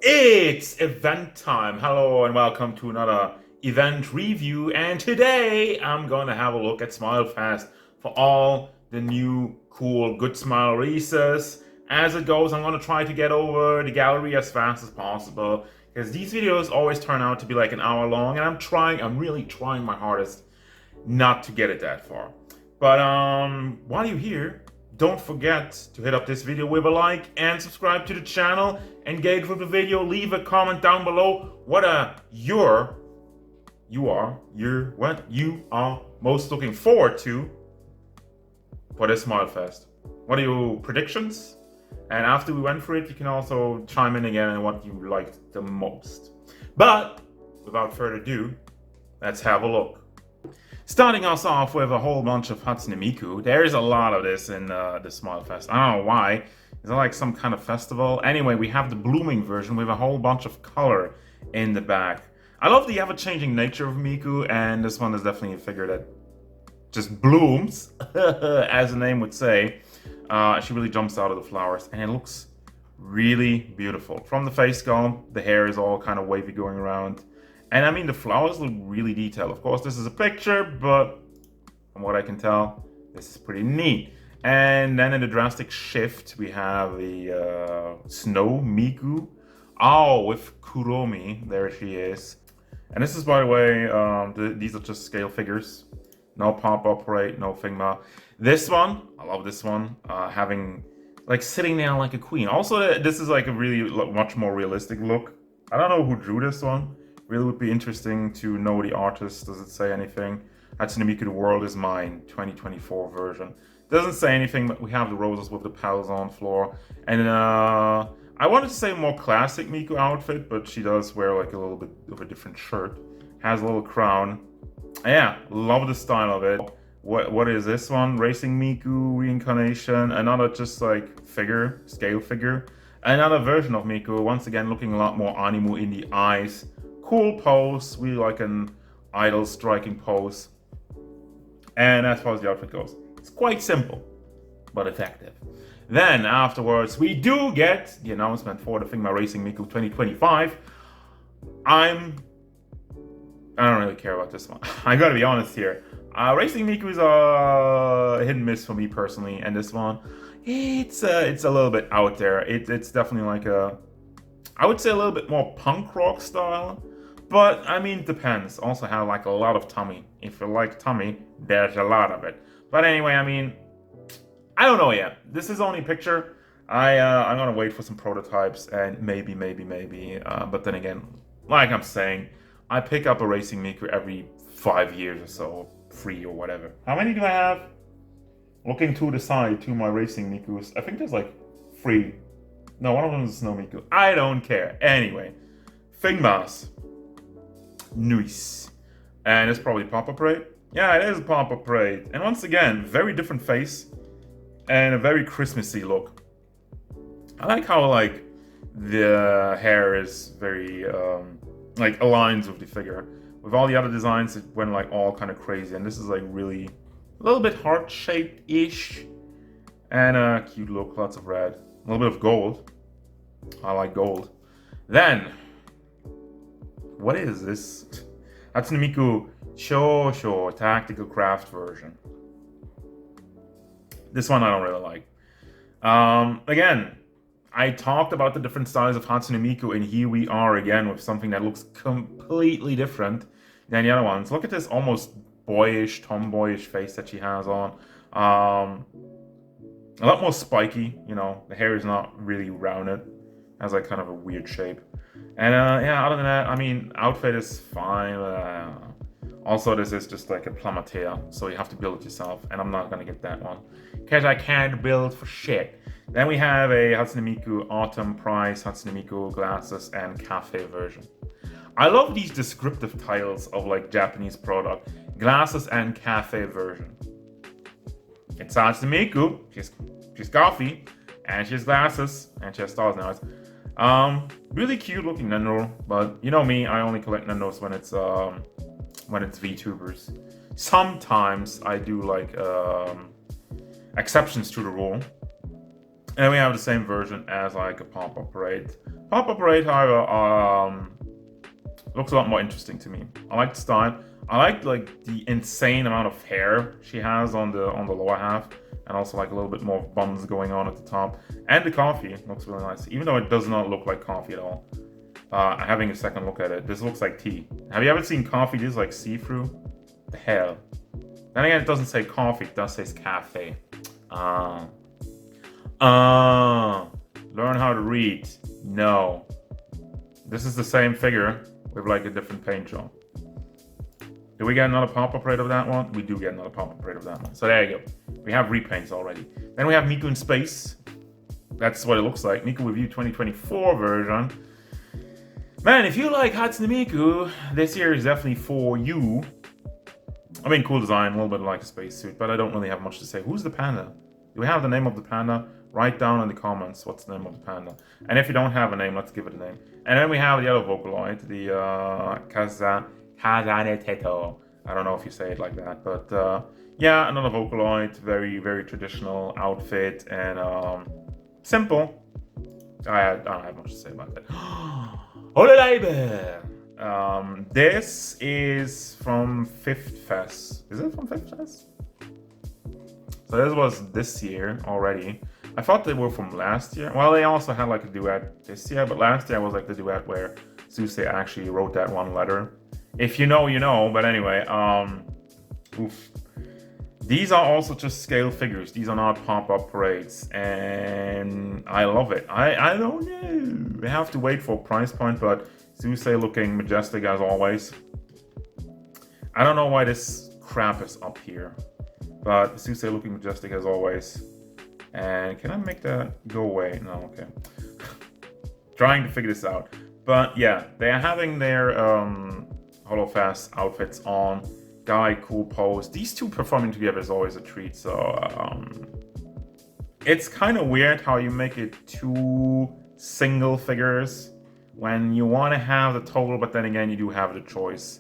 It's event time. Hello and welcome to another event review. And today I'm going to have a look at Simile Fest for all the new cool Goodsmile releases. As it goes, I'm going to try to get over the gallery as fast as possible because these videos always turn out to be like an hour long, and I'm really trying my hardest not to get it that far. But while you're here, don't forget to hit up this video with a like and subscribe to the channel. Engage with the video. Leave a comment down below what what you are most looking forward to for this Simile Fest. What are your predictions? And after we went through it, you can also chime in again on what you liked the most. But without further ado, let's have a look. Starting us off with a whole bunch of Hatsune Miku. There's a lot of this in the Simile Fest. I don't know why. Is it like some kind of festival? Anyway, we have the blooming version with a whole bunch of color in the back. I love the ever-changing nature of Miku, and this one is definitely a figure that just blooms, as the name would say. She really jumps out of the flowers, and it looks really beautiful. From the face sculpt, the hair is all kind of wavy going around. And I mean, the flowers look really detailed. Of course, this is a picture, but from what I can tell, this is pretty neat. And then in the drastic shift, we have the Snow Miku. Oh, with Kuromi. There she is. And this is, by the way, these are just scale figures. No pop-up rate, no Figma. This one, I love this one. Having, like, sitting there like a queen. Also, this is like a really much more realistic look. I don't know who drew this one. Really would be interesting to know the artist. Does it say anything? Hatsune Miku The World Is Mine 2024 version. Doesn't say anything, but we have the roses with the petals on floor. And I wanted to say more classic Miku outfit, but she does wear like a little bit of a different shirt. Has a little crown. Yeah, love the style of it. What is this one? Racing Miku reincarnation. Another just like figure, scale figure. Another version of Miku, once again looking a lot more anime in the eyes. Cool pose, really like an idol striking pose. And as far as the outfit goes, it's quite simple, but effective. Then afterwards, we do get the announcement for the Figma Racing Miku 2025. I don't really care about this one. I gotta be honest here. Racing Miku is a hit and miss for me personally, and this one, it's a little bit out there. It's definitely like I would say a little bit more punk rock style. But, I mean, it depends. Also have, like, a lot of tummy. If you like tummy, there's a lot of it. But anyway, I mean, I don't know yet. This is only a picture. I'm gonna wait for some prototypes and maybe. But then again, like I'm saying, I pick up a Racing Miku every 5 years or so, free or whatever. How many do I have? Looking to the side to my Racing Mikus, I think there's like 3. No, one of them is a Snow Miku. I don't care. Anyway, Figmas. Nice. And it's probably pop-up rate. Yeah, it is a pop-up rate. And once again, very different face and a very Christmassy look. I like how like the hair is very like aligns with the figure. With all the other designs, it went like all kind of crazy, and this is like really a little bit heart-shaped-ish. And a cute look, lots of red. A little bit of gold. I like gold. Then what is this? Hatsune Miku Shosho Tactical Craft version. This one I don't really like. Again, I talked about the different styles of Hatsune Miku, and here we are again with something that looks completely different than the other ones. Look at this almost boyish, tomboyish face that she has on. A lot more spiky, the hair is not really rounded. Has like kind of a weird shape. And yeah, other than that, I mean, outfit is fine. Also, this is just like a plamatea, so you have to build it yourself, and I'm not gonna get that one because I can't build for shit. Then we have a Hatsune Miku Autumn Prize, Hatsune Miku Glasses, and Cafe version. I love these descriptive titles of like Japanese product. Glasses and Cafe version. It's Hatsune Miku. She's coffee, and she has glasses, and she has stars now. Really cute looking Nendoroid, but you know me, I only collect Nendoroids when it's Vtubers. Sometimes I do like exceptions to the rule. And we have the same version as like a pop-up rate. Pop-up raid, however, looks a lot more interesting to me. I like the style. I like the insane amount of hair she has on the lower half, and also like a little bit more buns going on at the top. And the coffee looks really nice, even though it does not look like coffee at all. Having a second look at it, this looks like tea. Have you ever seen coffee just like see-through? The hell. Then again, it doesn't say coffee, it does say cafe. Learn how to read. No. This is the same figure with like a different paint job. Do we get another pop-up raid of that one? We do get another pop-up raid of that one. So there you go. We have repaints already. Then we have Miku in space. That's what it looks like. Miku Review 2024 version. Man, if you like Hatsune Miku, this year is definitely for you. I mean, cool design, a little bit like a spacesuit, but I don't really have much to say. Who's the panda? Do we have the name of the panda? Write down in the comments what's the name of the panda. And if you don't have a name, let's give it a name. And then we have the yellow Vocaloid, the Kazane Teto. I don't know if you say it like that, but yeah, another Vocaloid, very, very traditional outfit, and simple. I don't have much to say about that. Hololive! This is from 5th Fest. Is it from 5th Fest? So this was this year already. I thought they were from last year. Well, they also had like a duet this year, but last year was like the duet where Suse actually wrote that one letter. If you know, you know. But anyway, oof. These are also just scale figures. These are not pop-up parades, and I love it. I don't know. We have to wait for a price point, but Suse looking majestic as always. I don't know why this crap is up here, but Suse looking majestic as always. And can I make that go away? No, okay. Trying to figure this out. But yeah, they are having their Holofest outfits on. Guy, cool pose. These two performing together is always a treat. So it's kind of weird how you make it two single figures when you want to have the total, but then again, you do have the choice.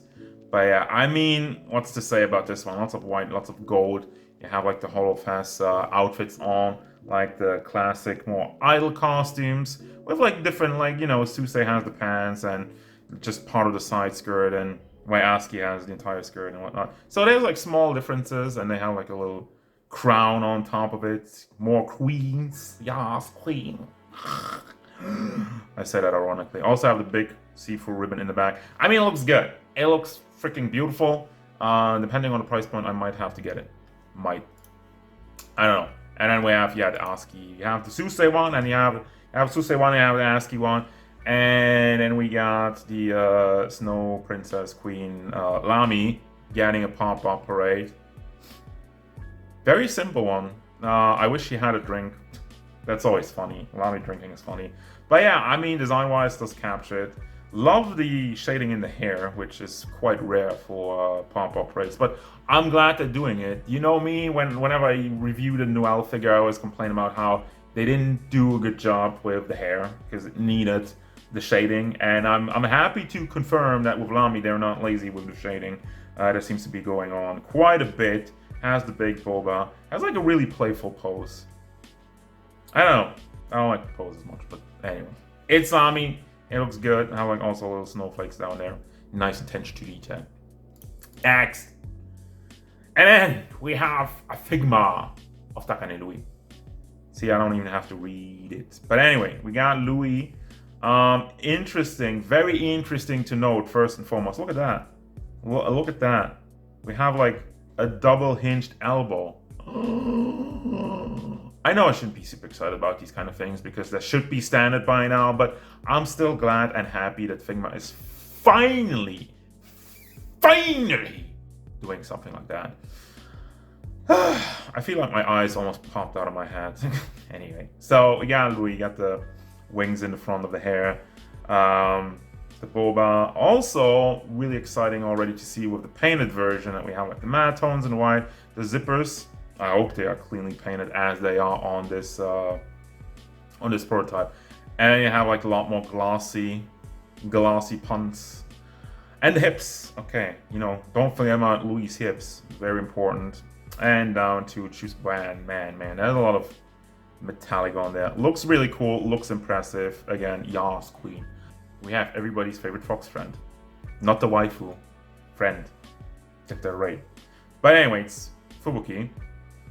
But yeah, I mean, what's to say about this one? Lots of white, lots of gold. You have like the Holofest outfits on, like the classic, more idle costumes with like different, like, you know, Suse has the pants and just part of the side skirt, and Wyaski has the entire skirt and whatnot. So there's like small differences, and they have like a little crown on top of it. More queens. Yes, queen. I said that ironically. Also have the big see-through ribbon in the back. I mean, it looks good. It looks freaking beautiful. Depending on the price point, I might have to get it. Might. I don't know. And then we have, yeah, the ASCII. You have the Suse one, and you have Suse one, and you have the ASCII one. And then we got the Snow Princess Queen Lami getting a pop-up parade. Very simple one. I wish she had a drink. That's always funny. Lami drinking is funny. But yeah, I mean, design-wise, does capture it. Love the shading in the hair, which is quite rare for pop-up parades. But I'm glad they're doing it. You know me, whenever I review the Noelle figure, I always complain about how they didn't do a good job with the hair because it needed the shading, and I'm happy to confirm that with Lami they're not lazy with the shading. There seems to be going on quite a bit. Has the big boba, has like a really playful pose. I don't like the pose as much, but anyway, it's Lami. It looks good. I have like also little snowflakes down there. Nice attention to detail. Next, and then we have a Figma of Takane Louis. See, I don't even have to read it, but anyway, we got Louis. Interesting, very interesting to note, first and foremost. Look at that. Look at that. We have like a double hinged elbow. I know I shouldn't be super excited about these kind of things because that should be standard by now, but I'm still glad and happy that Figma is finally doing something like that. I feel like my eyes almost popped out of my head. Anyway, so yeah, Louis got the wings in the front of the hair, the boba. Also really exciting already to see with the painted version that we have like the matte tones and white, the zippers. I hope they are cleanly painted as they are on this prototype. And then you have like a lot more glossy punts. And the hips. Okay, you know, don't forget about Louis' hips. Very important. And down to choose brand. Man, there's a lot of metallic on there. Looks really cool, looks impressive. Again, yas, queen. We have everybody's favorite fox friend. Not the waifu. Friend. Get that right. But anyways, Fubuki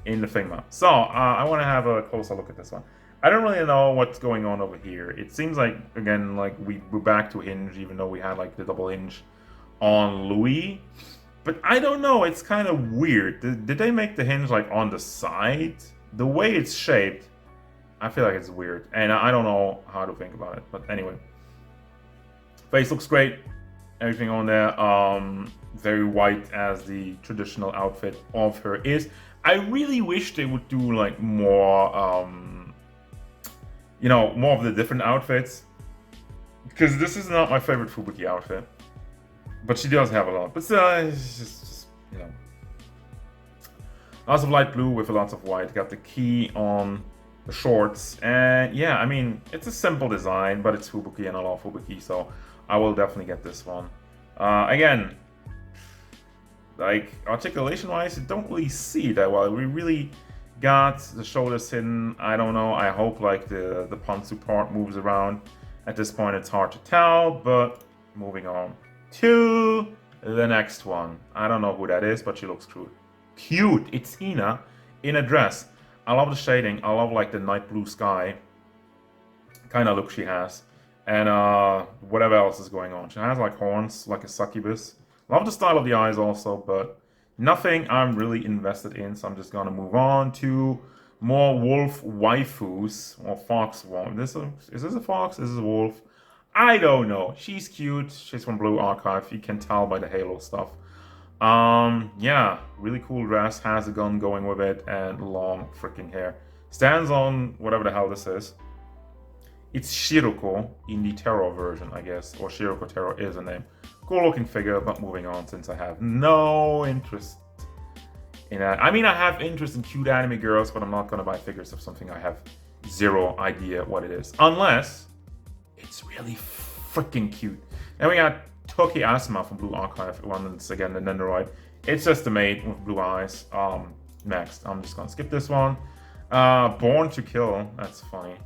in the Figma. So, I want to have a closer look at this one. I don't really know what's going on over here. It seems like, again, like we're back to hinge, even though we had like the double hinge on Louis. But I don't know, it's kind of weird. Did they make the hinge like on the side? The way it's shaped, I feel like it's weird. And I don't know how to think about it. But anyway. Face looks great. Everything on there. Very white as the traditional outfit of her is. I really wish they would do like more, you know, more of the different outfits. Because this is not my favorite Fubuki outfit. But she does have a lot. But still, it's just, you know. Lots of light blue with lots of white. Got the key on the shorts. And yeah, I mean, it's a simple design, but it's Fubuki and I love Fubuki. So I will definitely get this one. Again, like articulation-wise, you don't really see that well. We really got the shoulders hidden. I don't know. I hope like the pantsu part moves around. At this point, it's hard to tell, but moving on to the next one. I don't know who that is, but she looks cute. It's Hina in a dress. I love the shading. I love like the night blue sky kind of look she has. And whatever else is going on. She has like horns, like a succubus. Love the style of the eyes also, but nothing I'm really invested in. So I'm just gonna move on to more wolf waifus or fox one. Is this a fox? Is this a wolf? I don't know. She's cute. She's from Blue Archive. You can tell by the halo stuff. Yeah, really cool dress. Has a gun going with it and long freaking hair. Stands on whatever the hell this is. It's Shiroko in the Terror version, I guess, or Shiroko Terror is a name. Cool looking figure, but moving on since I have no interest in that. I mean, I have interest in cute anime girls, but I'm not gonna buy figures of something I have zero idea what it is. Unless it's really freaking cute. Then we got Toki Asuma from Blue Archive, once again the Nendoroid. It's just a maid with blue eyes. Next, I'm just gonna skip this one. Born to Kill, that's funny.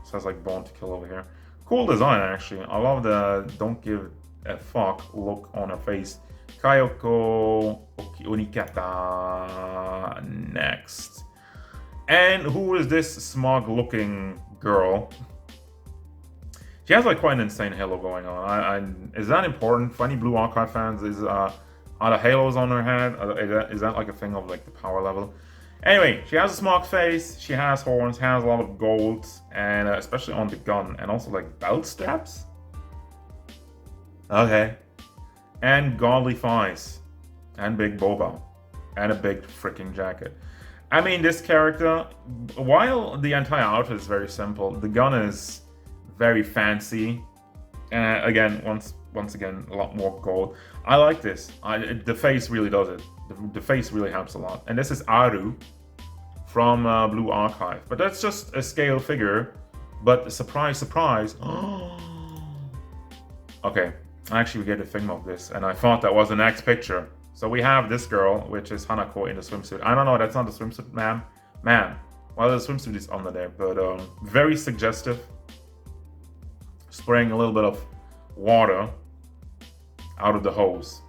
Says like Born to Kill over here. Cool design actually. I love the don't give a fuck look on her face. Kayoko Onikata next. And who is this smug looking girl? She has like quite an insane halo going on. Is that important for any Blue Archive fans? Are the halos on her head? Is that like a thing of like the power level? Anyway, she has a smug face, she has horns, has a lot of gold, and especially on the gun, and also like belt straps. Okay. And godly thighs, and big boba, and a big freaking jacket. I mean, this character, while the entire outfit is very simple, the gun is very fancy. Again, once again, a lot more gold. I like this. The face really does it. The face really helps a lot. And this is Aru from Blue Archive. But that's just a scale figure. But surprise, surprise. Okay, actually we get a Figma of this. And I thought that was the next picture. So we have this girl, which is Hanako in the swimsuit. I don't know, that's not the swimsuit, ma'am. Ma'am. Well, the swimsuit is under there. But very suggestive. Spraying a little bit of water out of the hose.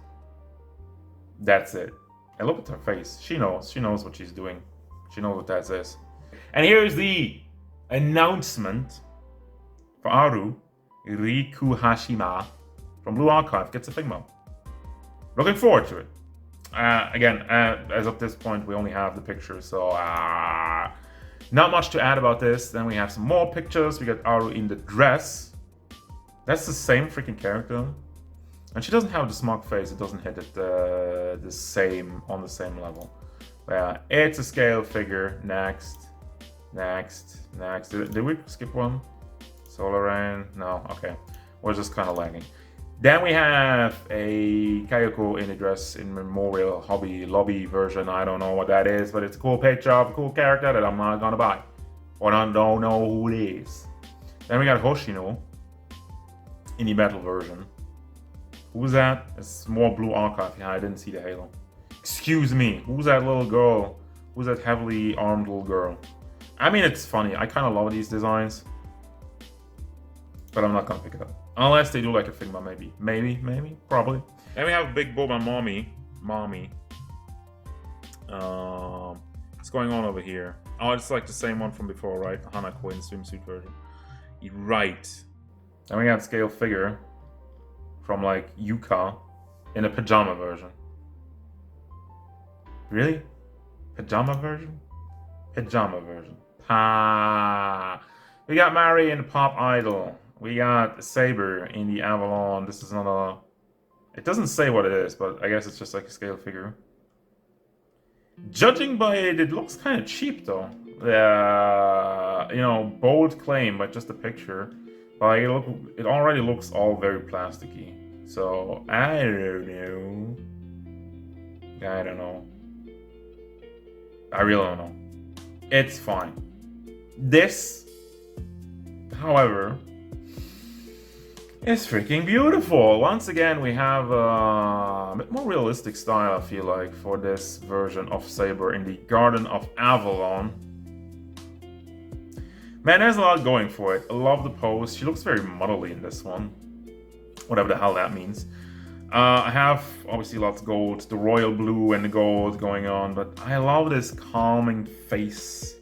That's it. And look at her face. She knows what she's doing. She knows what that is. And here's the announcement for Aru Rikuhashima from Blue Archive. Gets a Figma. Looking forward to it. Again, as of this point, we only have the pictures, so not much to add about this. Then we have some more pictures. We got Aru in the dress. That's the same freaking character. And she doesn't have the smug face, it doesn't hit it on the same level. But yeah, it's a scale figure. Next. Did we skip one? Solar Rain? No, okay. We're just kind of lagging. Then we have a Kayoko in a dress in Memorial Hobby Lobby version. I don't know what that is, but it's a cool picture of a cool character that I'm not gonna buy. Or I don't know who it is. Then we got Hoshino in the metal version. Who's that? It's more Blue Archive. Yeah, I didn't see the halo. Excuse me. Who's that little girl? Who's that heavily armed little girl? I mean, it's funny. I kind of love these designs. But I'm not gonna pick it up. Unless they do like a Figma, maybe. Maybe, probably. And we have Big Bob and Mommy. What's going on over here? Oh, it's like the same one from before, right? Hanako in swimsuit version. Right. And we got Scale Figure from like Yuka in a pajama version. Really? Pajama version? Pajama version. We got Mari in the Pop Idol. We got Saber in the Avalon. This is not a... It doesn't say what it is, but I guess it's just like a scale figure. Judging by it, it looks kind of cheap though. You know, bold claim, but just a picture. But it already looks all very plasticky. So, I don't know. I really don't know. It's fine. This, however, is freaking beautiful. Once again, we have a bit more realistic style, I feel like, for this version of Saber in the Garden of Avalon. Man, there's a lot going for it. I love the pose. She looks very muddly in this one. Whatever the hell that means. I have, obviously, lots of gold. The royal blue and the gold going on. But I love this calming face.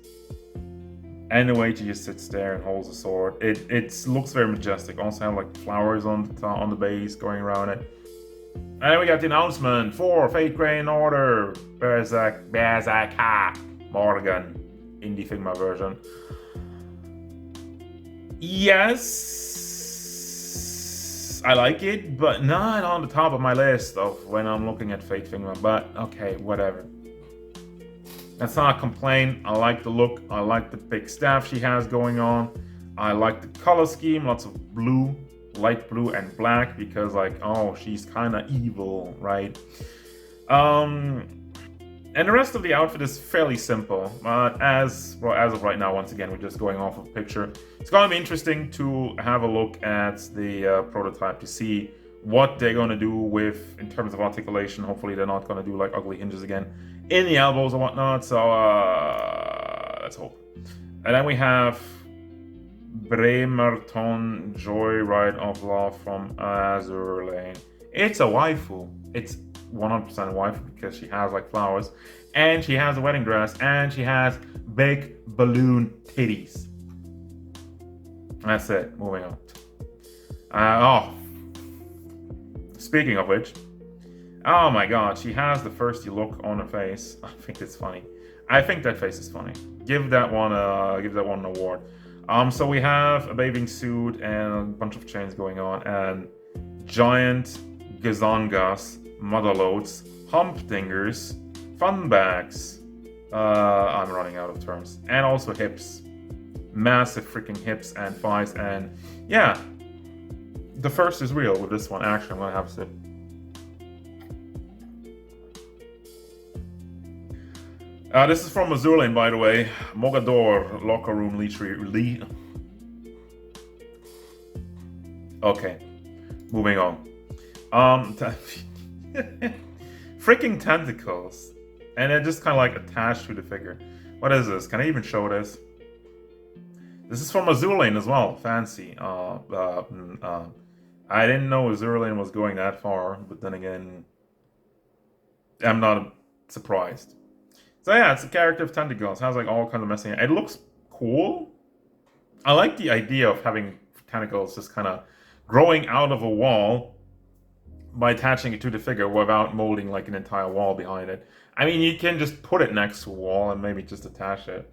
And the way she just sits there and holds the sword. It looks very majestic. Also have like flowers on the base going around it. And then we got the announcement for Fate Grand Order Berserker Morgan in the Figma version. Yes, I like it, but not on the top of my list of when I'm looking at Fate Figma. But okay, whatever. That's not a complaint. I like the look. I like the big staff she has going on. I like the color scheme. Lots of blue, light blue and black because like, oh, she's kind of evil, right? And the rest of the outfit is fairly simple. As of right now, once again, we're just going off of a picture. It's going to be interesting to have a look at the prototype to see what they're going to do with, in terms of articulation. Hopefully they're not going to do like ugly hinges again in the elbows and whatnot. So let's hope. And then we have Bremerton Joyride of Love from Azur Lane. It's a waifu. It's 100% waifu because she has like flowers, and she has a wedding dress, and she has big balloon titties. That's it. Moving on. Speaking of which, oh my god, she has the thirsty look on her face. I think it's funny. I think that face is funny. Give that one an award. So we have a bathing suit and a bunch of chains going on, and giant gazongas, motherloads, humdingers, fun bags. I'm running out of terms. And also hips. Massive freaking hips and thighs, and yeah. The first is real with this one. Actually, I'm gonna have a sip. This is from Azur Lane, by the way. Mogador locker room leech. Okay, moving on. Freaking tentacles, and they're just kind of like attached to the figure. What is this? Can I even show this? This is from Azur Lane as well. Fancy. I didn't know Azur Lane was going that far, but then again, I'm not surprised. So yeah, it's a character of tentacles. It has like all kinds of messing. It looks cool. I like the idea of having tentacles just kind of growing out of a wall by attaching it to the figure without molding like an entire wall behind it. I mean, you can just put it next to a wall and maybe just attach it.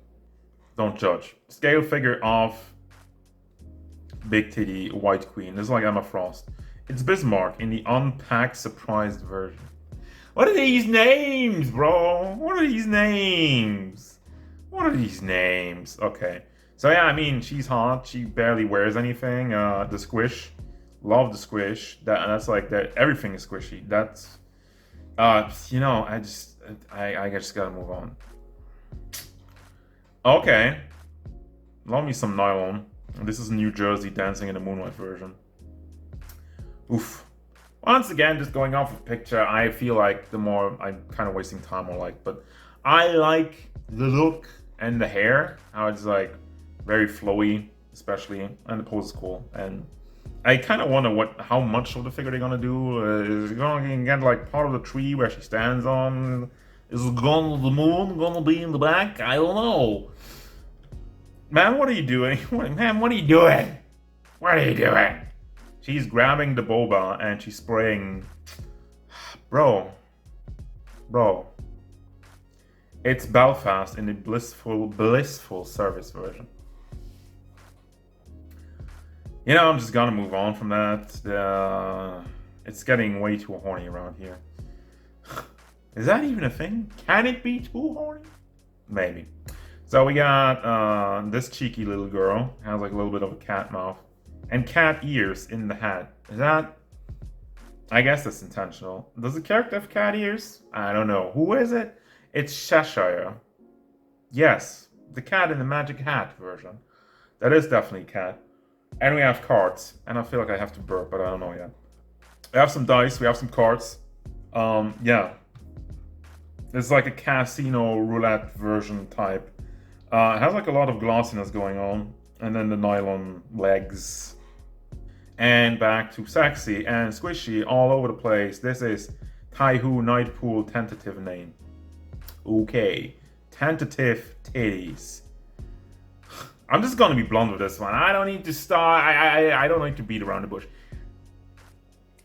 Don't judge. Scale figure of Big Titty White Queen. This is like Emma Frost. It's Bismarck in the unpacked surprised version. What are these names, bro? What are these names? What are these names? Okay. So yeah, I mean, she's hot. She barely wears anything. The squish. Love the squish. That's like that. Everything is squishy. That's you know, I just gotta move on. Okay. Love me some nylon. This is New Jersey Dancing in the Moonlight version. Oof. Once again, just going off of picture, I feel like the more I'm kind of wasting time on but I like the look And the hair, how it's like very flowy, especially, and the pose is cool. And I kind of wonder how much of the figure they're gonna do. Is it gonna get like part of the tree where she stands on? Is the moon gonna be in the back? I don't know. Man, what are you doing? Man, what are you doing? What are you doing? She's grabbing the boba and she's spraying. Bro. It's Belfast in the blissful service version. You know, I'm just gonna move on from that. It's getting way too horny around here. Is that even a thing? Can it be too horny? Maybe. So we got this cheeky little girl. Has like a little bit of a cat mouth. And cat ears in the hat. Is that... I guess that's intentional. Does the character have cat ears? I don't know. Who is it? It's Cheshire. Yes. The cat in the magic hat version. That is definitely cat. And we have cards. And I feel like I have to burp, but I don't know yet. We have some dice. We have some cards. Yeah. It's like a casino roulette version type. It has like a lot of glossiness going on. And then the nylon legs. And back to sexy and squishy all over the place. This is Taihu Nightpool tentative name. Okay. Tentative titties. I'm just gonna be blunt with this one. I don't need to start. I don't need to beat around the bush.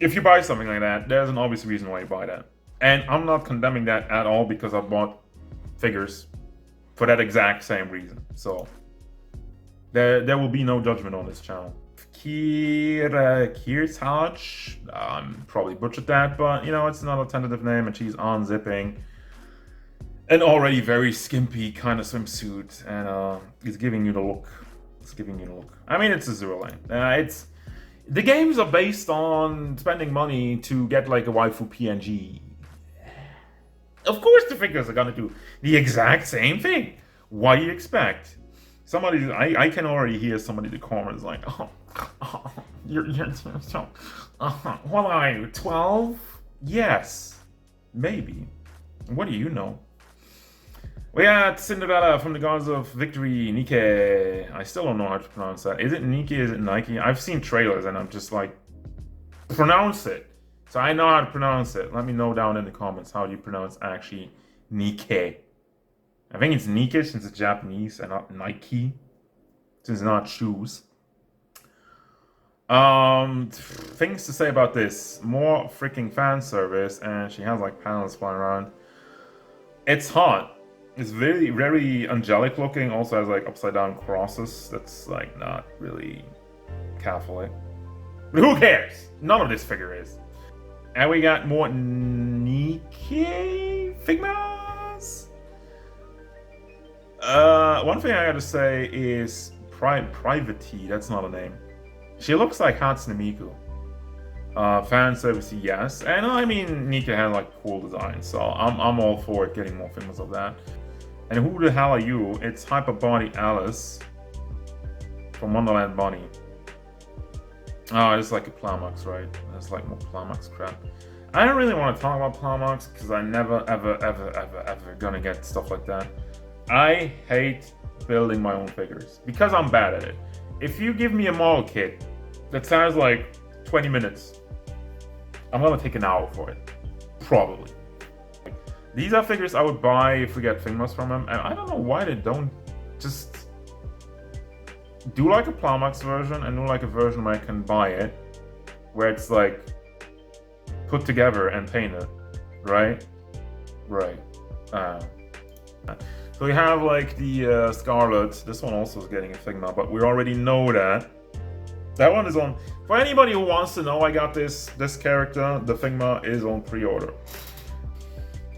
If you buy something like that, there's an obvious reason why you buy that. And I'm not condemning that at all because I bought figures for that exact same reason. So there will be no judgment on this channel. Kirtaj, probably butchered that, but you know, it's not a tentative name, and she's unzipping an already very skimpy kind of swimsuit, and it's giving you the look. It's giving you the look. I mean, it's Azur Lane. The games are based on spending money to get like a waifu PNG. Of course, the figures are gonna do the exact same thing. What do you expect? Somebody, I can already hear somebody in the comments like, you're so, what are you, 12? Yes, maybe. What do you know? We got Cinderella from the Gods of Victory, Nikke. I still don't know how to pronounce that. Is it Nikke? Is it Nike? I've seen trailers and I'm just like, pronounce it. So I know how to pronounce it. Let me know down in the comments how do you pronounce actually Nikke. I think it's Nikke since it's Japanese and not Nike, since it's not shoes. Things to say about this. More freaking fan service, and she has like panels flying around. It's hot. It's very, very angelic looking. Also has like upside down crosses. That's like not really Catholic. But who cares? None of this figure is. And we got more Nikke Figmas. One thing I gotta say is Private. That's not a name. She looks like Hatsune Miku. Fan service, yes. And I mean, Nikke has like cool designs, so I'm all for getting more Figmas of that. And who the hell are you? It's Hyper Body Alice from Wonderland Bunny. Oh, it's like a Plamax, right? It's like more Plamax crap. I don't really want to talk about Plamax because I never, ever gonna get stuff like that. I hate building my own figures because I'm bad at it. If you give me a model kit that sounds like 20 minutes, I'm gonna take an hour for it. Probably. These are figures I would buy if we get Figmas from them, and I don't know why they don't just do like a Plamax version and do like a version where I can buy it, where it's like put together and painted, right? Right. So we have like the Scarlet. This one also is getting a Figma, but we already know that. That one is on. For anybody who wants to know, I got this character. The Figma is on pre-order.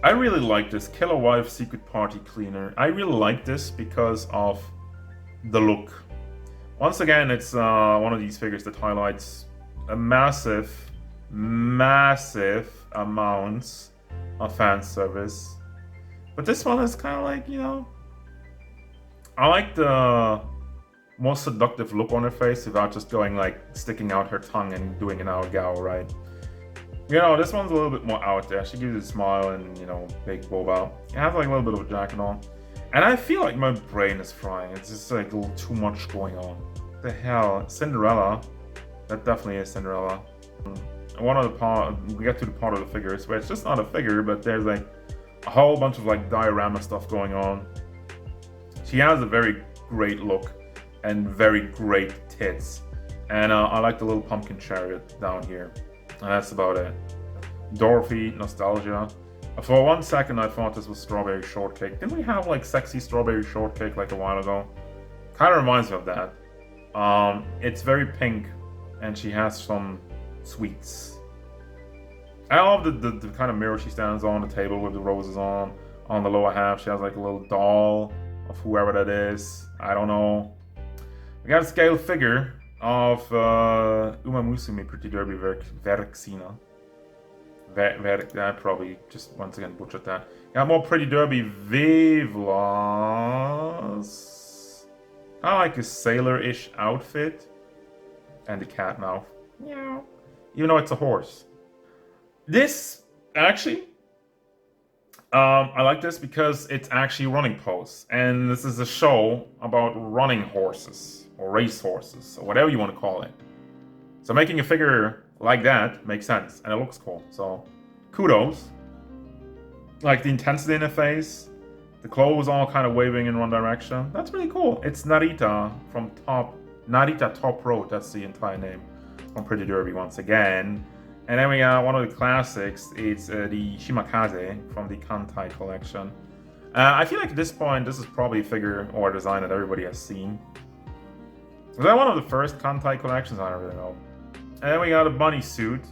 I really like this Killer Wife Secret Party Cleaner. I really like this because of the look. Once again, it's one of these figures that highlights a massive amounts of fan service. But this one is kind of like, you know, I like the more seductive look on her face without just going like sticking out her tongue and doing an Aogao, right? You know, this one's a little bit more out there. She gives you a smile and, you know, big boba. It has like a little bit of a jacket on. And I feel like my brain is frying. It's just like a little too much going on. What the hell? Cinderella. That definitely is Cinderella. One of the part, we get to the part of the figures where it's just not a figure, but there's like a whole bunch of like diorama stuff going on. She has a very great look and very great tits. And I like the little pumpkin chariot down here. And that's about it. Dorothy, nostalgia. For 1 second I thought this was strawberry shortcake. Didn't we have like sexy strawberry shortcake like a while ago? Kind of reminds me of that. It's very pink and she has some sweets. I love the kind of mirror she stands on, the table with the roses on the lower half. She has like a little doll of whoever that is. I don't know. We got a scale figure of Uma Musume Pretty Derby Verxina. I probably just once again butchered that. Got more Pretty Derby Vevlas. I like a sailor-ish outfit. And the cat mouth. Meow. Even though it's a horse. This, actually, I like this because it's actually running pose. And this is a show about running horses. Or race horses. Or whatever you want to call it. So making a figure like that makes sense. And it looks cool. So, kudos. Like the intensity in the face. The clothes all kind of waving in one direction. That's really cool. It's Narita from Narita Top Road. That's the entire name. From Pretty Derby once again. And then we got one of the classics. It's the Shimakaze from the Kantai collection. I feel like at this point, this is probably a figure or a design that everybody has seen. Was that one of the first Kantai collections? I don't really know. And then we got a bunny suit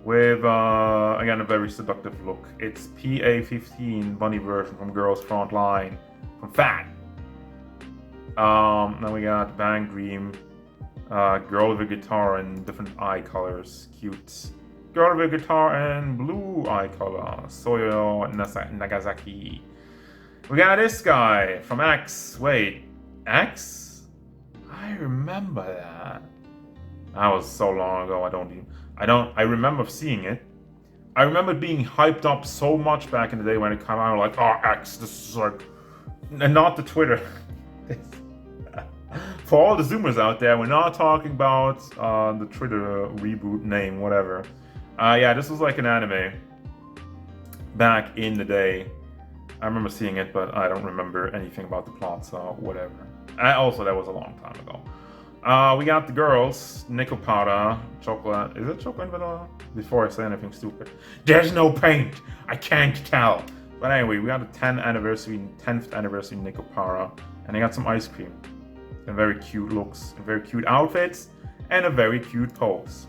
with, again, a very seductive look. It's PA-15 bunny version from Girls Front Line from Fat. Then we got Bang Dream. Girl with a guitar and different eye colors. Cute. Girl with a guitar and blue eye color. Soyo Nagasaki. We got this guy from X. Wait, X? I remember that. That was so long ago. I remember seeing it. I remember it being hyped up so much back in the day when it came out. Like, oh, X, this is like, and not the Twitter. For all the Zoomers out there, we're not talking about the Twitter reboot name, whatever. Yeah, this was like an anime back in the day. I remember seeing it, but I don't remember anything about the plot, so whatever. Also, that was a long time ago. We got the girls, Nikke Powder, chocolate. Is it chocolate and vanilla? Before I say anything stupid. There's no paint! I can't tell! But anyway, we got the 10th anniversary Nikke Powder, and they got some ice cream. And very cute looks, and very cute outfits, and a very cute pose.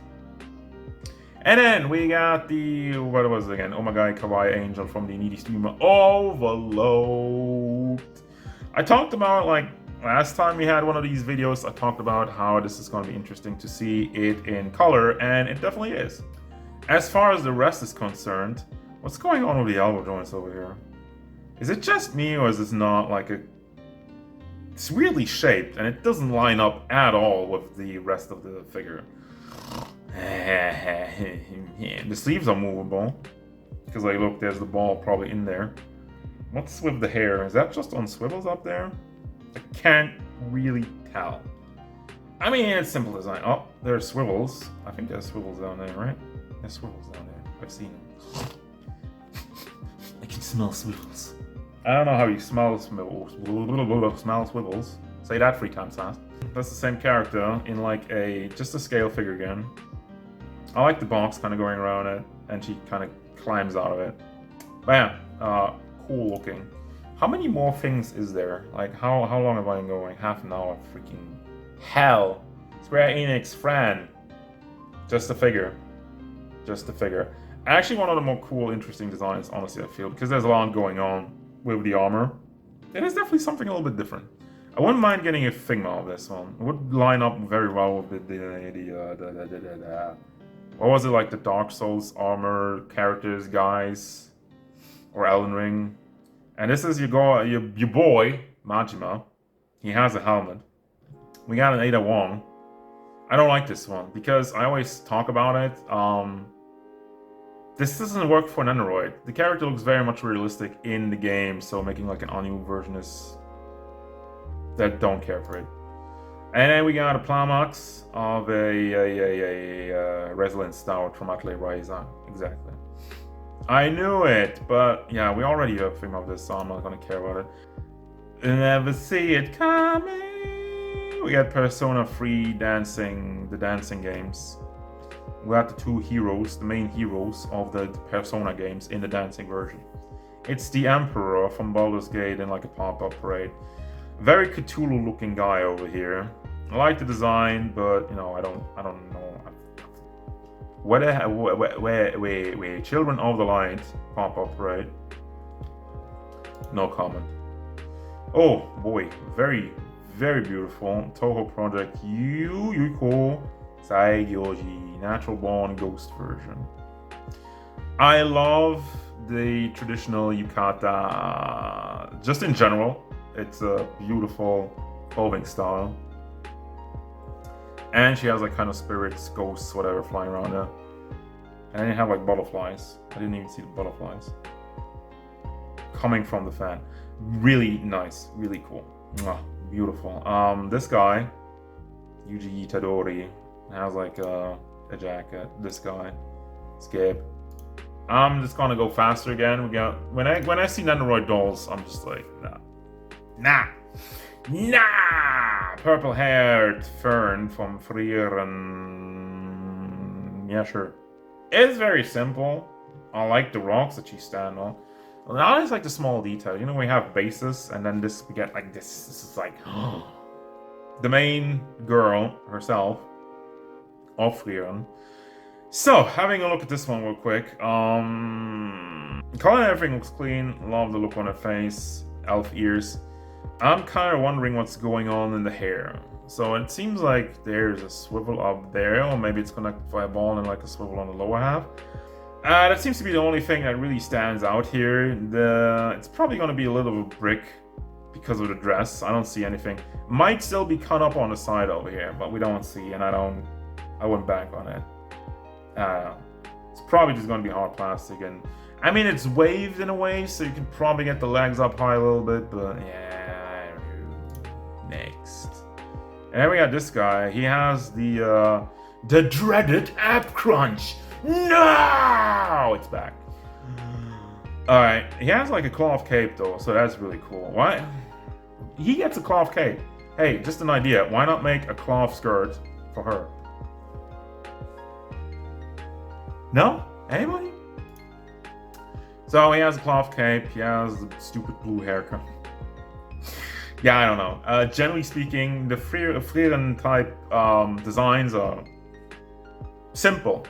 And then we got the, what was it again? Oh my god, Kawaii Angel from the Needy Streamer Overload. I talked about, like, last time we had one of these videos, I talked about how this is going to be interesting to see it in color, and it definitely is. As far as the rest is concerned, what's going on with the elbow joints over here? Is it just me, or is this not like a... It's weirdly shaped, and it doesn't line up at all with the rest of the figure. The sleeves are movable. Because, like, look, there's the ball probably in there. What's with the hair? Is that just on swivels up there? I can't really tell. I mean, it's simple design. Oh, there's swivels. I think there's swivels down there, right? There's swivels down there. I've seen them. I can smell swivels. I don't know how you smell swivels. Smell swivels. Say that 3 times fast. That's the same character in like just a scale figure again. I like the box kind of going around it, and she kind of climbs out of it. But yeah, cool looking. How many more things is there? Like, how long have I been going? Half an hour, freaking hell. Square Enix, Fran. Just a figure. Just a figure. Actually, one of the more cool, interesting designs, honestly, I feel, because there's a lot going on with the armor. It is definitely something a little bit different. I wouldn't mind getting a Figma of this one. It would line up very well with what was it, like the Dark Souls armor characters, guys, or Elden Ring. And this is your boy, Majima. He has a helmet. We got an Ada Wong. I don't like this one because I always talk about it. This doesn't work for Nendoroid. The character looks very much realistic in the game, so making like an Anu version is... that don't care for it. And then we got a Plamax of a Resilient Stout from Atelier Ryza. Exactly. I knew it, but yeah, we already have a Figma of this, so I'm not gonna care about it. Never see it coming. We got Persona 3 dancing, the dancing games. We got the two heroes, the main heroes of the Persona games in the dancing version. It's the Emperor from Baldur's Gate in like a pop-up parade. Very Cthulhu looking guy over here. I like the design, but you know, I don't know. Where Children of the Light pop-up parade. No comment. Oh boy, very, very beautiful. Toho Project Yuko Saigyoji, Natural Born Ghost version. I love the traditional yukata, just in general. It's a beautiful clothing style. And she has like kind of spirits, ghosts, whatever flying around her. And then you have like butterflies. I didn't even see the butterflies. Coming from the fan. Really nice, really cool. Mwah, beautiful. This guy, Yuji Itadori, has like a jacket. This guy, Scape. I'm just gonna go faster again. We got when I see Nendoroid dolls, I'm just like, nah. Purple-haired Fern from Frieren. Yeah, sure. It's very simple. I like the rocks that she stands on. I always like the small detail. You know, we have bases, and then this we get like this. This is like the main girl herself of Frieren. So, having a look at this one real quick. Color and everything looks clean. Love the look on her face. Elf ears. I'm kind of wondering what's going on in the hair. So it seems like there's a swivel up there, or maybe it's connected by a ball and like a swivel on the lower half. That seems to be the only thing that really stands out here. It's probably going to be a little brick because of the dress. I don't see anything. Might still be cut up on the side over here, but we don't see, and I wouldn't bank on it. It's probably just going to be hard plastic, and I mean it's waved in a way, so you can probably get the legs up high a little bit, but yeah. Next. And then we got this guy. He has the dreaded ab crunch. No! It's back. Alright. He has like a cloth cape though, so that's really cool. Why? He gets a cloth cape. Hey, just an idea. Why not make a cloth skirt for her? No? Anybody? So he has a cloth cape. He has the stupid blue haircut. Yeah, I don't know. Generally speaking, the Frieren type designs are simple.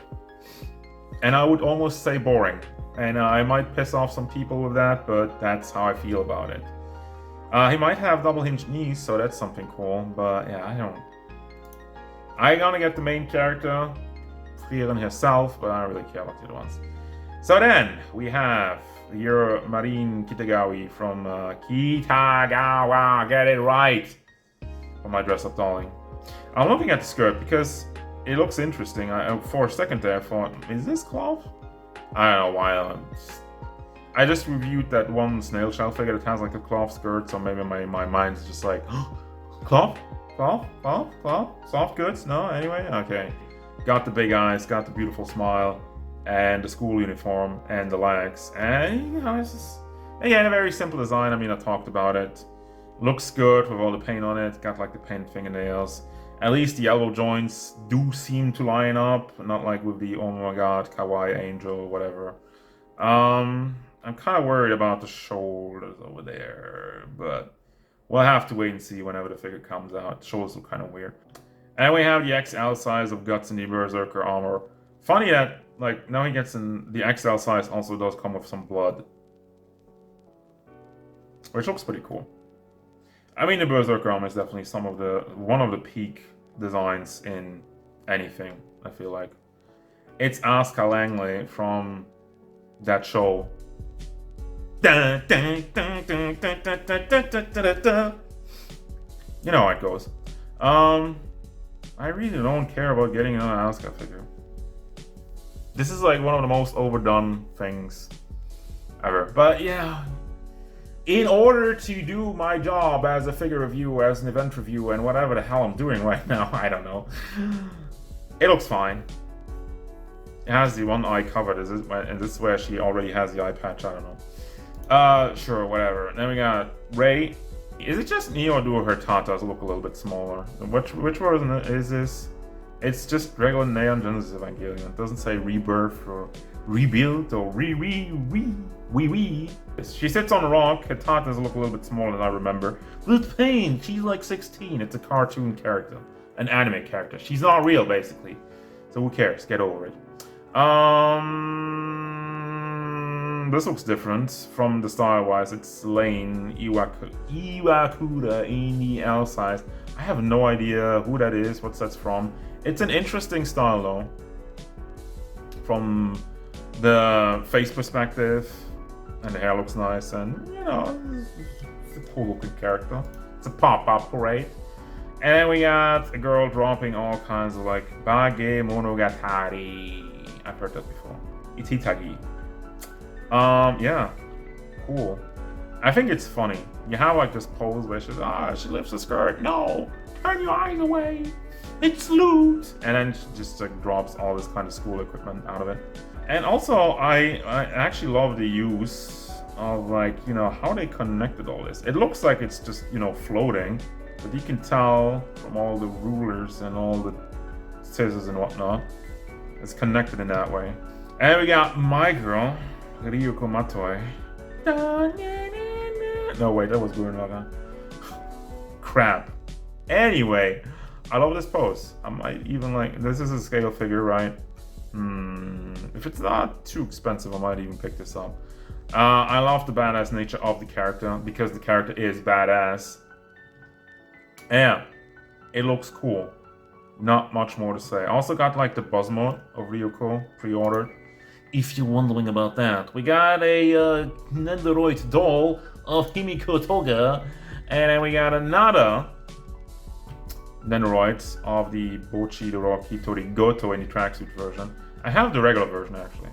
And I would almost say boring. And I might piss off some people with that, but that's how I feel about it. He might have double hinged knees, so that's something cool. But yeah, I'm gonna get the main character, Frieren herself, but I don't really care about the other ones. So then, we have your Marine Kitagawa from Kitagawa, get it right, for my dress-up dolling. I'm looking at the skirt because it looks interesting. For a second there I thought, is this cloth? I don't know why. I just reviewed that one snail shell figure that has like a cloth skirt, so maybe my mind's just like, cloth? Soft goods? No? Anyway? Okay. Got the big eyes, got the beautiful smile, and the school uniform, and the legs, and you know, it's just, again, a very simple design. I mean, I talked about it. Looks good with all the paint on it, got like the paint fingernails. At least the elbow joints do seem to line up, not like with the oh my god, kawaii angel or whatever. I'm kind of worried about the shoulders over there, but we'll have to wait and see whenever the figure comes out. The shoulders look kind of weird. And we have the XL size of Guts in the Berserker armor. Funny that, like, now he gets in the XL size also does come with some blood. Which looks pretty cool. I mean, the Berserker armor is definitely one of the peak designs in anything, I feel like. It's Asuka Langley from that show. You know how it goes. I really don't care about getting another Asuka figure. This is like one of the most overdone things ever. But yeah, in order to do my job as a figure review, as an event review, and whatever the hell I'm doing right now, I don't know. It looks fine. It has the one eye covered. Is this where she already has the eye patch? I don't know. Sure, whatever. Then we got Ray. Is it just me or do her tatas look a little bit smaller? Which version is this? It's just regular Neon Genesis Evangelion. It doesn't say rebirth or rebuild or re. She sits on a rock. Her tatas look a little bit smaller than I remember. With Payne, she's like 16. It's a cartoon character, an anime character. She's not real, basically. So who cares? Get over it. This looks different from the style-wise. It's Lane Iwakura in the L size. I have no idea who that is, what that's from. It's an interesting style though. From the face perspective, and the hair looks nice, and you know, it's a cool looking character. It's a pop-up parade. And then we got a girl dropping all kinds of like Bage Monogatari. I've heard that before. Ititagi. Yeah, cool. I think it's funny. You have like this pose where she's, she lifts the skirt. No, turn your eyes away. It's loot. And then she just like drops all this kind of school equipment out of it. And also, I actually love the use of like, you know, how they connected all this. It looks like it's just, you know, floating, but you can tell from all the rulers and all the scissors and whatnot, it's connected in that way. And we got my girl, Ryuko Matoi. No, wait, that was Gurren Lagann. Crap. Anyway, I love this pose. I might even like, this is a scale figure, right? If it's not too expensive, I might even pick this up. I love the badass nature of the character because the character is badass. And it looks cool. Not much more to say. I also got like the buzz mode of Ryuko pre-ordered. If you're wondering about that, we got a Nendoroid doll of Himiko Toga, and then we got another Nendoroids of the Bochi Doroki Torigoto in the tracksuit version. I have the regular version actually.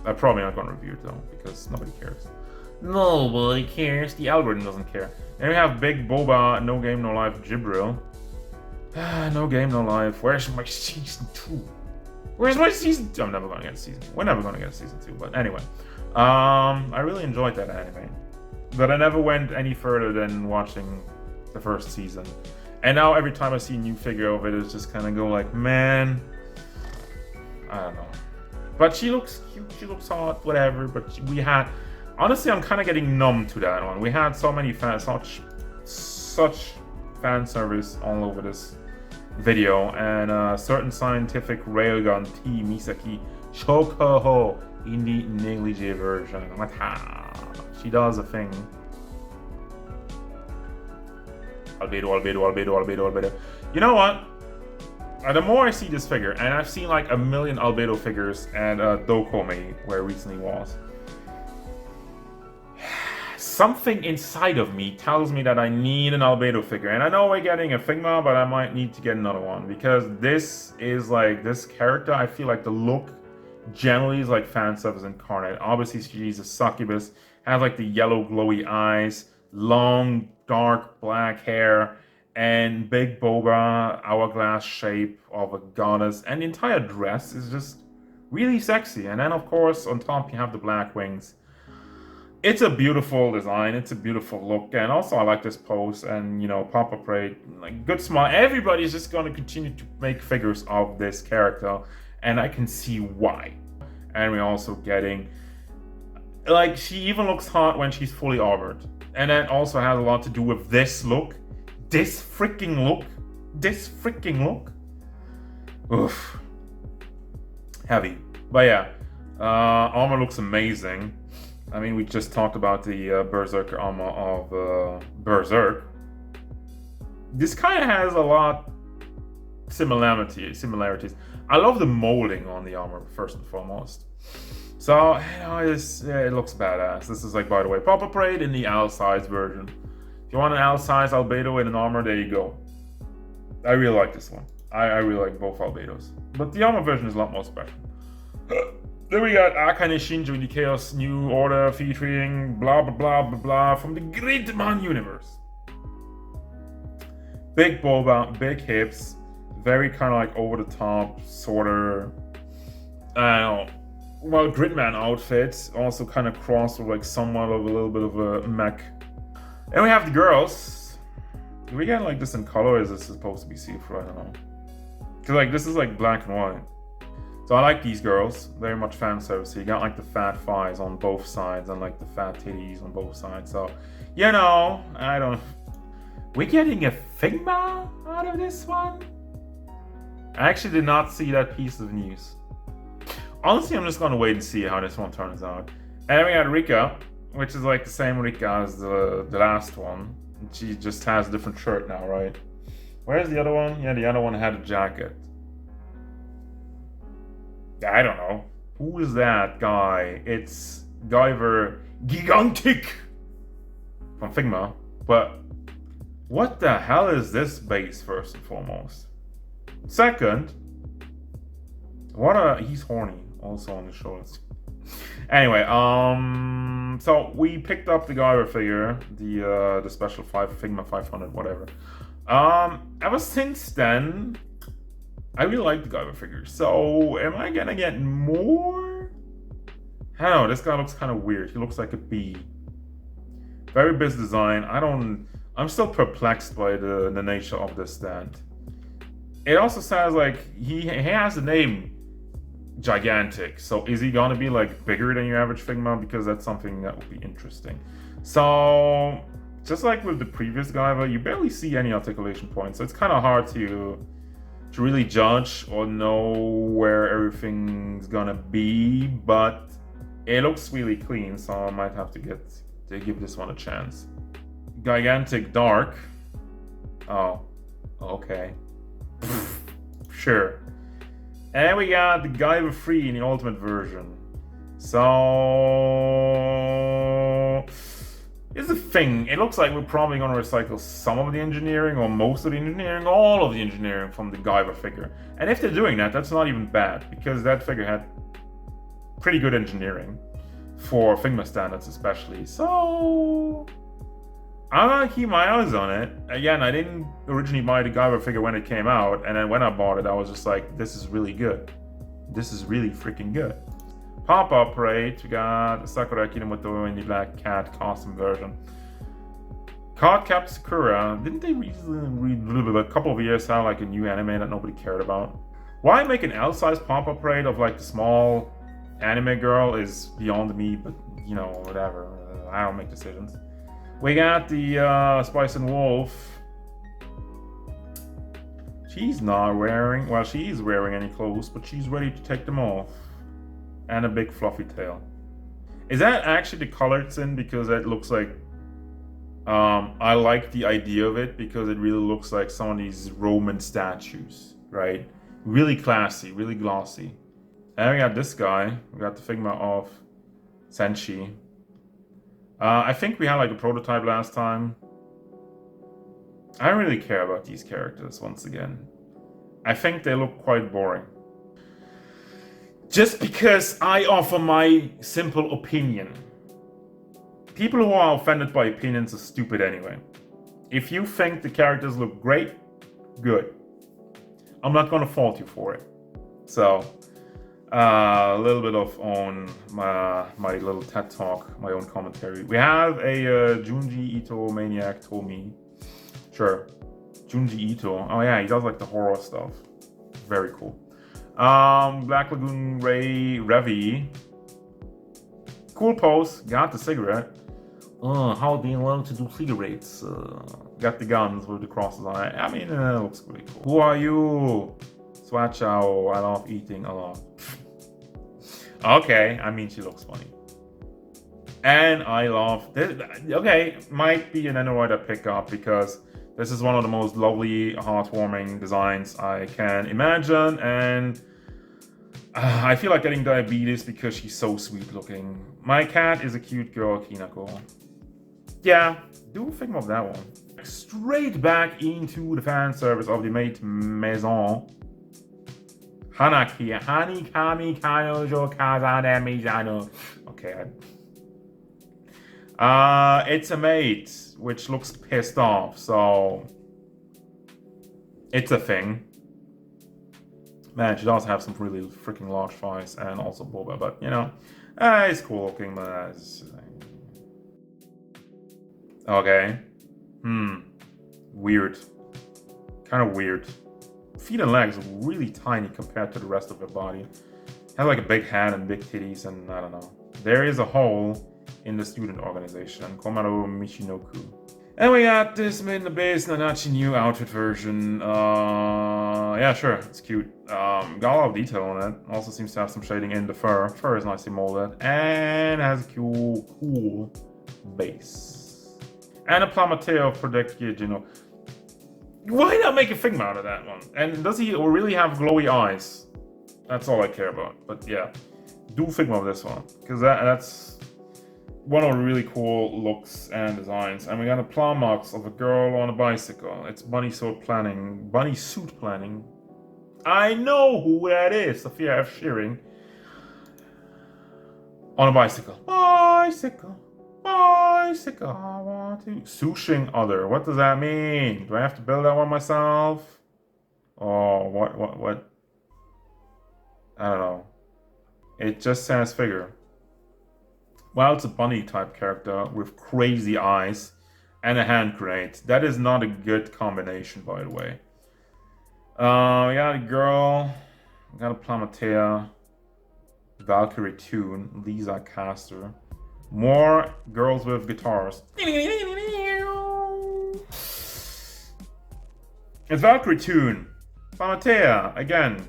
I'm probably not going to review it though, because nobody cares. Nobody cares. The algorithm doesn't care. And we have Big Boba, No Game No Life Jibril. No Game No Life. Where's my season 2? Where's my season 2? I'm never going to get a season 2. We're never going to get a season 2. But anyway, I really enjoyed that anime. But I never went any further than watching the first season. And now every time I see a new figure of it, it's just kind of go like, man, I don't know. But she looks cute, she looks hot, whatever. But we had, honestly, I'm kind of getting numb to that one. We had so many fans, such fan service all over this video, and a certain scientific railgun T Misaki Shokoho in the negligee version. I'm like, she does a thing. Albedo. You know what? The more I see this figure, and I've seen like a million Albedo figures at Dokome, where it recently was, something inside of me tells me that I need an Albedo figure. And I know we're getting a Figma, but I might need to get another one, because this is like, this character, I feel like the look generally is like fan service incarnate. Obviously she's a succubus, has like the yellow glowy eyes, long dark black hair, and big boba, hourglass shape of a goddess, and the entire dress is just really sexy. And then of course on top you have the black wings. It's a beautiful design, it's a beautiful look, and also I like this pose, and you know, Papa Parade, like Goodsmile, everybody's just going to continue to make figures of this character, and I can see why. And we're also getting, like, she even looks hot when she's fully armored, and that also has a lot to do with this look. This freaking look. Oof. Heavy. But yeah, armor looks amazing. I mean, we just talked about the Berserker armor of Berserk. This kind of has a lot similarities. I love the molding on the armor, first and foremost. So, you know, it looks badass. This is like, by the way, Papa Parade in the L size version. If you want an L size Albedo in an armor, there you go. I really like this one. I really like both Albedos. But the armor version is a lot more special. Then we got Akane Shinjo in the Chaos New Order featuring blah blah blah blah blah from the Gridman universe. Big boba, big hips, very kind of like over the top, sort of. Well, Gridman outfit, also kind of crossed with like somewhat of a little bit of a mech. And we have the girls. Do we get like this in color, or is this supposed to be see-through? I don't know. Because like this is like black and white. So I like these girls, very much fan service. So you got like the fat thighs on both sides and like the fat titties on both sides. So, you know, I don't... We're getting a Figma out of this one? I actually did not see that piece of news. Honestly, I'm just gonna wait and see how this one turns out. And then we got Rika, which is like the same Rika as the last one. She just has a different shirt now, right? Where's the other one? Yeah, the other one had a jacket. I don't know. Who is that guy? It's Guyver Gigantic from Figma. But what the hell is this base, first and foremost? Second, he's horny also on the shoulders. Anyway, so we picked up the Guyver figure, the special Figma 500, whatever. Ever since then, I really like the Guyver figure. So, am I gonna get more? I don't know, this guy looks kind of weird. He looks like a bee. Very biz design. I'm still perplexed by the nature of this stand. It also sounds like he has the name Gigantic. So, is he gonna be like bigger than your average Figma? Because that's something that would be interesting. So, just like with the previous Guyver, you barely see any articulation points. So, it's kind of hard to really judge or know where everything's gonna be, but it looks really clean, so I might have to give this one a chance. Gigantic Dark. Oh, okay. Sure. And we got the Guyver 3 in the ultimate version. So here's the thing, it looks like we're probably going to recycle some of the engineering, or most of the engineering, all of the engineering from the Guyver figure. And if they're doing that, that's not even bad, because that figure had pretty good engineering, for Figma standards especially. So I'm going to keep my eyes on it. Again, I didn't originally buy the Guyver figure when it came out, and then when I bought it, I was just like, this is really good. This is really freaking good. Pop-up parade, we got Sakura Kinomoto in the Black Cat costume version. Card Cap Sakura, didn't they recently, a couple of years have like a new anime that nobody cared about? Why make an L-size pop-up parade of like the small anime girl is beyond me, but you know, whatever. I don't make decisions. We got the Spice and Wolf. She's not wearing, well, she is wearing any clothes, but she's ready to take them off. And a big fluffy tail. Is that actually the color it's in? Because it looks like, I like the idea of it because it really looks like some of these Roman statues, right? Really classy, really glossy. And we got this guy. We got the Figma of Senshi. I think we had like a prototype last time. I don't really care about these characters once again. I think they look quite boring. Just because I offer my simple opinion. People who are offended by opinions are stupid anyway. If you think the characters look great, good. I'm not gonna fault you for it. So, a little bit of on my little TED talk, my own commentary. We have a Junji Ito Maniac Tomi. Sure, Junji Ito. Oh yeah, he does like the horror stuff. Very cool. Black Lagoon Ray Revi. Cool pose. Got the cigarette. How do you learn to do cigarettes? Got the guns with the crosses on it. I mean, it looks really cool. Who are you? Swatchow. I love eating a lot. Okay, I mean, she looks funny. And I love this. Okay, might be an Nendoroid I pick up because this is one of the most lovely, heartwarming designs I can imagine, and I feel like getting diabetes because she's so sweet looking. My cat is a cute girl, Kinako. Yeah, do a Figma of that one. Straight back into the fan service of the Mate Maison. Hanaki, Hani Kami Kanojo Kazane Mizano. Okay. It's a mate, which looks pissed off, so it's a thing. Man, she does have some really freaking large thighs and also boba, but you know, it's cool looking, but okay. Weird. Kind of weird. Feet and legs are really tiny compared to the rest of her body. Has like a big head and big titties, and I don't know. There is a hole in the student organization, Komaro Michinoku. And we got this made in the base Nanachi new outfit version. Yeah, sure, it's cute. Got a lot of detail on it. Also seems to have some shading in the fur. Fur is nicely molded and has a cool base. And a Plamateo Protected, you know. Why not make a Figma out of that one? And does he really have glowy eyes? That's all I care about. But yeah, do Figma with this one, because that's one of the really cool looks and designs. And we got a plow marks of a girl on a bicycle. It's bunny suit planning. I know who that is. Sophia F. Shearing on a bicycle. Bicycle. I want to. Sushing other. What does that mean? Do I have to build that one myself? Oh, what? I don't know. It just says figure. Well, it's a bunny type character with crazy eyes and a hand grenade. That is not a good combination, by the way. We got a girl. We got a Plamatea. Valkyrie Tune. Lisa Caster. More girls with guitars. It's Valkyrie Tune. Plamatea, again.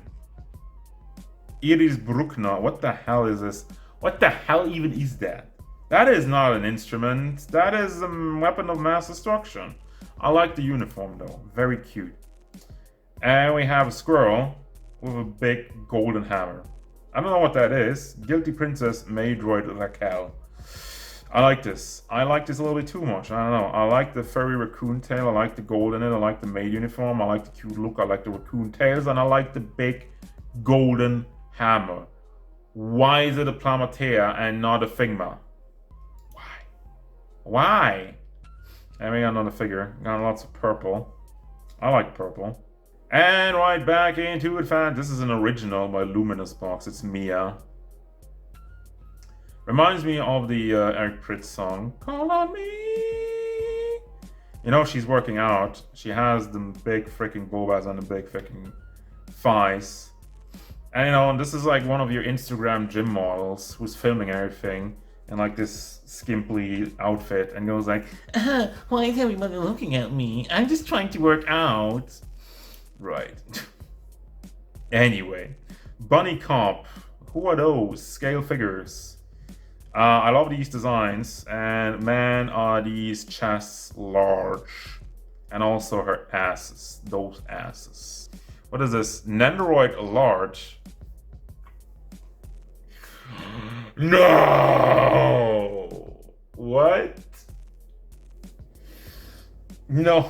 Iris Bruckner. What the hell is this? What the hell even is that? That is not an instrument. That is a weapon of mass destruction. I like the uniform though. Very cute. And we have a squirrel with a big golden hammer. I don't know what that is. Guilty Princess Maydroid Raquel. I like this. I like this a little bit too much. I don't know. I like the furry raccoon tail. I like the gold in it. I like the maid uniform. I like the cute look. I like the raccoon tails. And I like the big golden hammer. Why is it a Plamatea and not a Figma? Why? And we got another figure. Got lots of purple. I like purple. And right back into it, fan. This is an original by Luminous Box. It's Mia. Reminds me of the Eric Pritz song, Call on Me. You know, she's working out. She has the big freaking bobas and the big freaking thighs. And you know, this is like one of your Instagram gym models who's filming everything in like this skimpy outfit and goes like, why is everybody looking at me? I'm just trying to work out. Right. Anyway, Bunny Cop. Who are those? Scale figures. I love these designs, and man, are these chests large. And also her asses. Those asses. What is this? Nendoroid large. No! What? No.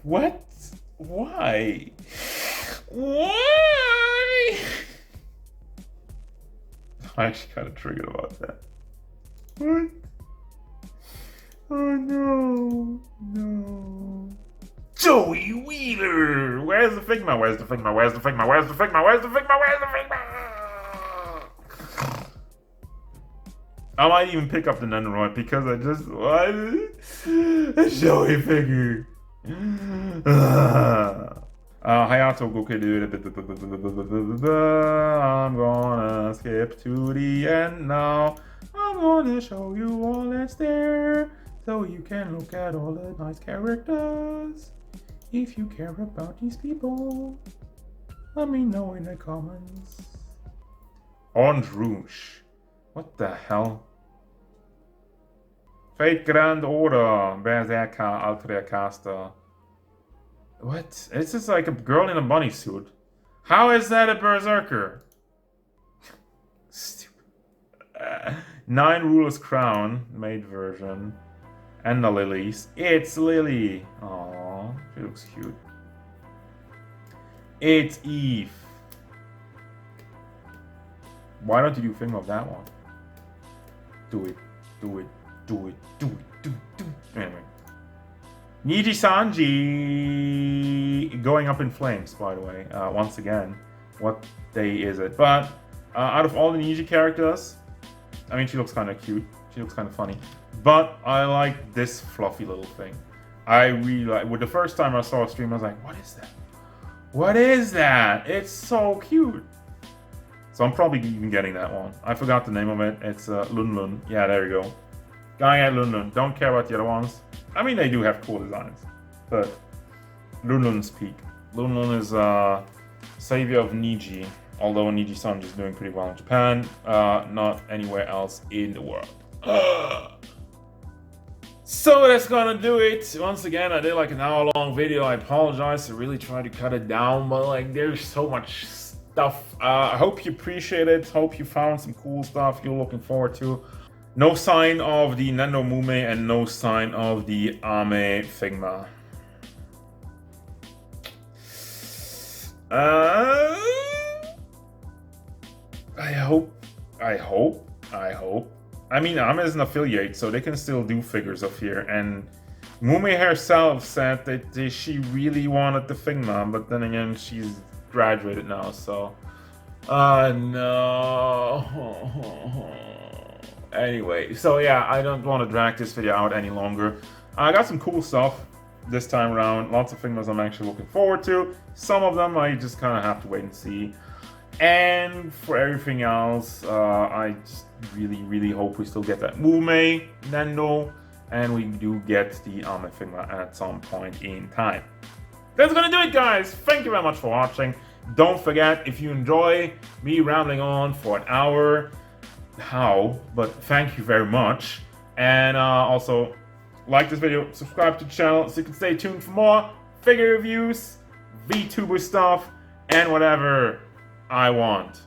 What? Why? Why? I actually kind of triggered about that. What? Oh no. No. Joey Wheeler! Where's the Figma? Where's the Figma? Where's the Figma? Where's the Figma? Where's the Figma? Where's the Figma? I might even pick up the Nendoroid because I just wanted a Joey figure. Hayato Gokedu. I'm gonna skip to the end now. I'm gonna show you all that's there, so you can look at all the nice characters. If you care about these people, let me know in the comments. Orange Rouge. What the hell? Fate Grand Order. Berserker Alter Caster. What? It's just like a girl in a bunny suit. How is that a berserker? Stupid. 9 Rulers Crown, maid version. And the lilies. It's Lily. Aww, she looks cute. It's Eve. Why don't you do Figma of that one? Do it, do it, do it, do it, do it, do it. Anyway. Niji Sanji going up in flames, by the way. Once again, what day is it? But out of all the Niji characters, I mean, she looks kind of cute. She looks kind of funny. But I like this fluffy little thing. I really like. With the first time I saw a stream, I was like, "What is that? What is that? It's so cute." So I'm probably even getting that one. I forgot the name of it. It's Lun Lun. Yeah, there you go. Going at Lun Lun. Don't care about the other ones. I mean, they do have cool designs, but Lun Lun's peak. Lun Lun is savior of Niji, although Niji Sanji is doing pretty well in Japan, not anywhere else in the world. So that's gonna do it. Once again, I did like an hour-long video. I apologize. I really tried to cut it down, but like there's so much stuff. I hope you appreciate it. Hope you found some cool stuff you're looking forward to. No sign of the Nendo Mume and no sign of the Ame Figma. I hope. I mean, Ame is an affiliate, so they can still do figures of here. And Mume herself said that she really wanted the Figma, but then again, she's graduated now, so... no... Anyway, so yeah, I don't want to drag this video out any longer. I got some cool stuff this time around. Lots of Figmas I'm actually looking forward to. Some of them I just kind of have to wait and see. And for everything else, I just really hope we still get that Mume, Nendo, and we do get the Ame Figma at some point in time. That's gonna do it, guys. Thank you very much for watching. Don't forget, if you enjoy me rambling on for an hour, but thank you very much. And also, like this video, subscribe to the channel so you can stay tuned for more figure reviews, VTuber stuff, and whatever I want.